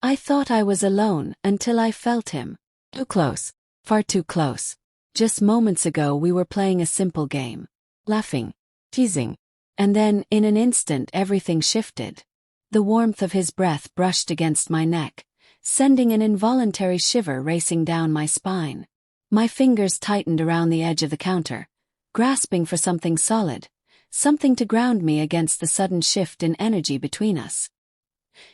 I thought I was alone until I felt him. Too close. Far too close. Just moments ago we were playing a simple game. Laughing. Teasing. And then, in an instant, everything shifted. The warmth of his breath brushed against my neck, sending an involuntary shiver racing down my spine. My fingers tightened around the edge of the counter, grasping for something solid, something to ground me against the sudden shift in energy between us.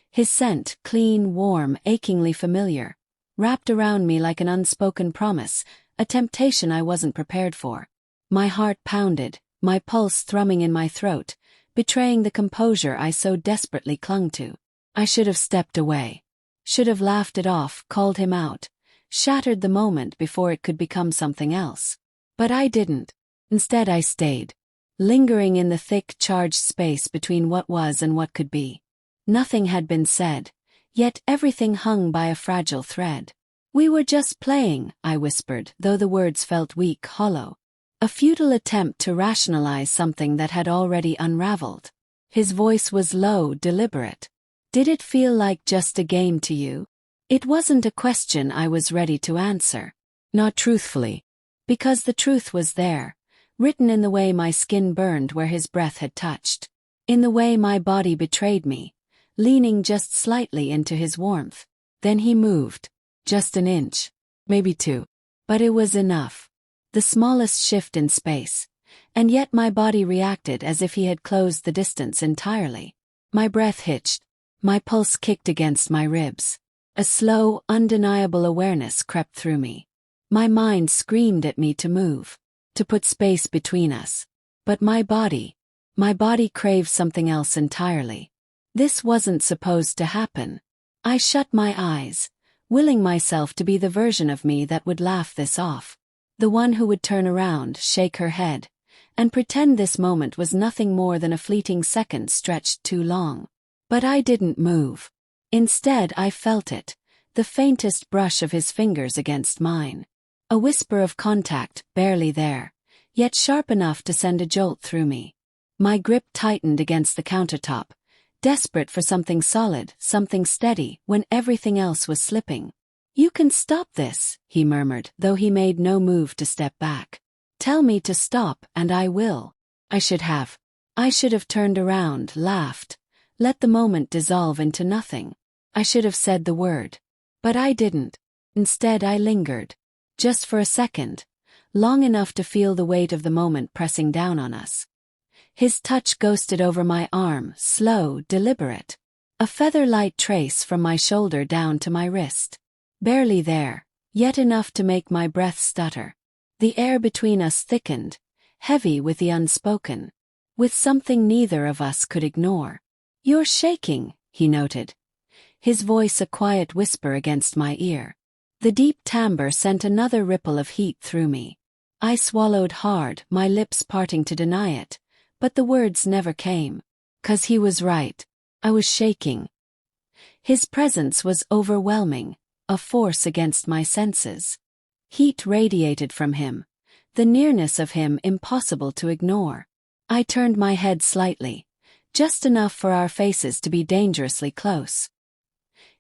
His scent, clean, warm, achingly familiar, wrapped around me like an unspoken promise, a temptation I wasn't prepared for. My heart pounded, my pulse thrumming in my throat, betraying the composure I so desperately clung to. I should have stepped away. Should have laughed it off, called him out, shattered the moment before it could become something else. But I didn't. Instead I stayed, lingering in the thick, charged space between what was and what could be. Nothing had been said, yet everything hung by a fragile thread. "We were just playing," I whispered, though the words felt weak, hollow. A futile attempt to rationalize something that had already unraveled. His voice was low, deliberate. "Did it feel like just a game to you?" It wasn't a question I was ready to answer. Not truthfully. Because the truth was there, written in the way my skin burned where his breath had touched. In the way my body betrayed me, leaning just slightly into his warmth. Then he moved. Just an inch. Maybe two. But it was enough. The smallest shift in space. And yet my body reacted as if he had closed the distance entirely. My breath hitched. My pulse kicked against my ribs. A slow, undeniable awareness crept through me. My mind screamed at me to move, to put space between us. But my body craved something else entirely. This wasn't supposed to happen. I shut my eyes, willing myself to be the version of me that would laugh this off. The one who would turn around, shake her head, and pretend this moment was nothing more than a fleeting second stretched too long. But I didn't move. Instead I felt it, the faintest brush of his fingers against mine. A whisper of contact, barely there, yet sharp enough to send a jolt through me. My grip tightened against the countertop, desperate for something solid, something steady, when everything else was slipping. "You can stop this," he murmured, though he made no move to step back. "Tell me to stop, and I will." I should have turned around, laughed, let the moment dissolve into nothing. I should have said the word. But I didn't. Instead I lingered. Just for a second. Long enough to feel the weight of the moment pressing down on us. His touch ghosted over my arm, slow, deliberate. A feather-light trace from my shoulder down to my wrist. Barely there, yet enough to make my breath stutter. The air between us thickened, heavy with the unspoken, with something neither of us could ignore. "You're shaking," he noted. His voice a quiet whisper against my ear. The deep timbre sent another ripple of heat through me. I swallowed hard, my lips parting to deny it, but the words never came. 'Cause he was right. I was shaking. His presence was overwhelming, a force against my senses. Heat radiated from him, the nearness of him impossible to ignore. I turned my head slightly, just enough for our faces to be dangerously close.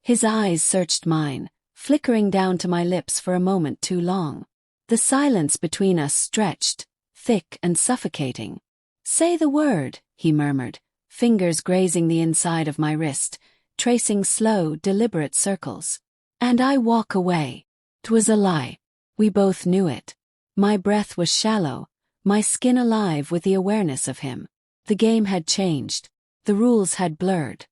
His eyes searched mine, flickering down to my lips for a moment too long. The silence between us stretched, thick and suffocating. "Say the word," he murmured, fingers grazing the inside of my wrist, tracing slow, deliberate circles. "And I walk away." 'Twas a lie. We both knew it. My breath was shallow, my skin alive with the awareness of him. The game had changed. The rules had blurred.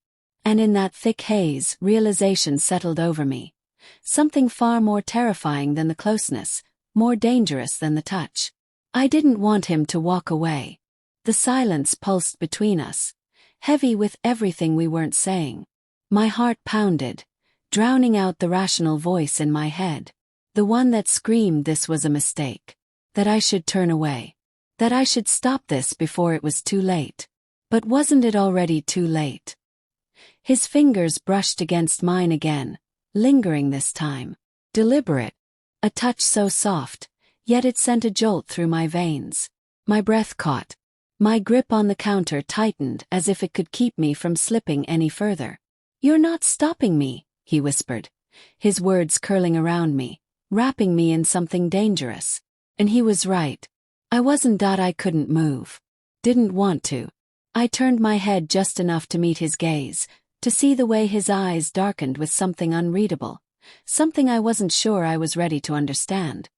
And in that thick haze, realization settled over me. Something far more terrifying than the closeness, more dangerous than the touch. I didn't want him to walk away. The silence pulsed between us, heavy with everything we weren't saying. My heart pounded, drowning out the rational voice in my head. The one that screamed this was a mistake. That I should turn away. That I should stop this before it was too late. But wasn't it already too late? His fingers brushed against mine again, lingering this time. Deliberate. A touch so soft, yet it sent a jolt through my veins. My breath caught. My grip on the counter tightened as if it could keep me from slipping any further. "You're not stopping me," he whispered, his words curling around me, wrapping me in something dangerous. And he was right. I wasn't that I couldn't move. Didn't want to. I turned my head just enough to meet his gaze, to see the way his eyes darkened with something unreadable, something I wasn't sure I was ready to understand.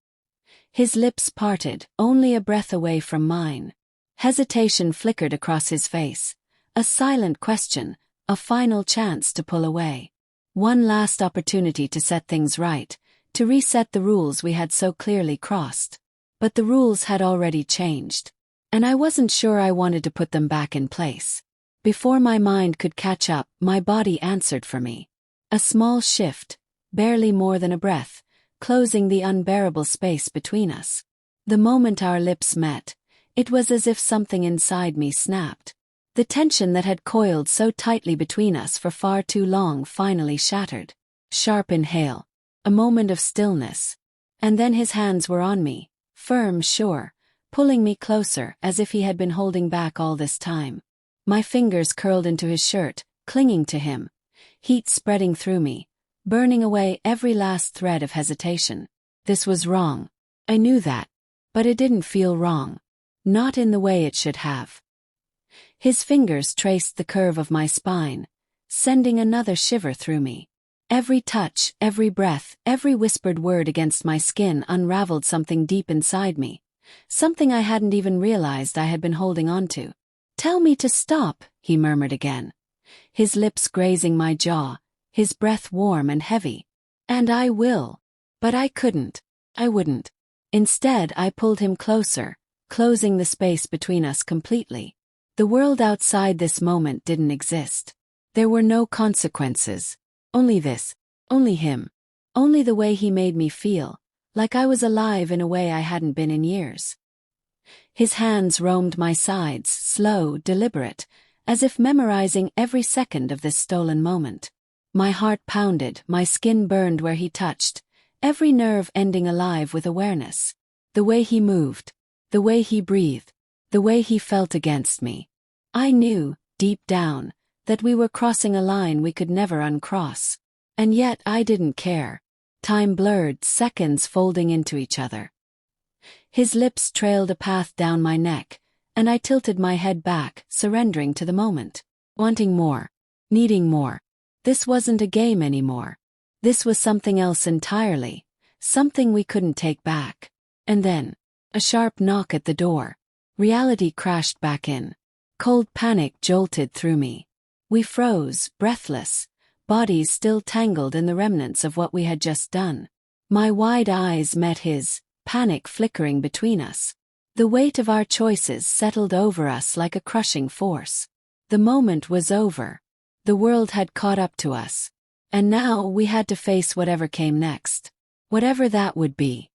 His lips parted, only a breath away from mine. Hesitation flickered across his face. A silent question, a final chance to pull away. One last opportunity to set things right, to reset the rules we had so clearly crossed. But the rules had already changed. And I wasn't sure I wanted to put them back in place. Before my mind could catch up, my body answered for me. A small shift, barely more than a breath, closing the unbearable space between us. The moment our lips met, it was as if something inside me snapped. The tension that had coiled so tightly between us for far too long finally shattered. Sharp inhale. A moment of stillness. And then his hands were on me, firm, sure, pulling me closer as if he had been holding back all this time. My fingers curled into his shirt, clinging to him. Heat spreading through me, burning away every last thread of hesitation. This was wrong. I knew that. But it didn't feel wrong. Not in the way it should have. His fingers traced the curve of my spine, sending another shiver through me. Every touch, every breath, every whispered word against my skin unraveled something deep inside me, something I hadn't even realized I had been holding on to. "Tell me to stop," he murmured again, his lips grazing my jaw, his breath warm and heavy. "And I will." But I couldn't. I wouldn't. Instead, I pulled him closer, closing the space between us completely. The world outside this moment didn't exist. There were no consequences. Only this. Only him. Only the way he made me feel, like I was alive in a way I hadn't been in years. His hands roamed my sides, slow, deliberate, as if memorizing every second of this stolen moment. My heart pounded, my skin burned where he touched, every nerve ending alive with awareness. The way he moved, the way he breathed, the way he felt against me. I knew, deep down, that we were crossing a line we could never uncross. And yet I didn't care. Time blurred, seconds folding into each other. His lips trailed a path down my neck, and I tilted my head back, surrendering to the moment. Wanting more. Needing more. This wasn't a game anymore. This was something else entirely. Something we couldn't take back. And then, a sharp knock at the door. Reality crashed back in. Cold panic jolted through me. We froze, breathless, bodies still tangled in the remnants of what we had just done. My wide eyes met his, panic flickering between us. The weight of our choices settled over us like a crushing force. The moment was over. The world had caught up to us. And now we had to face whatever came next. Whatever that would be.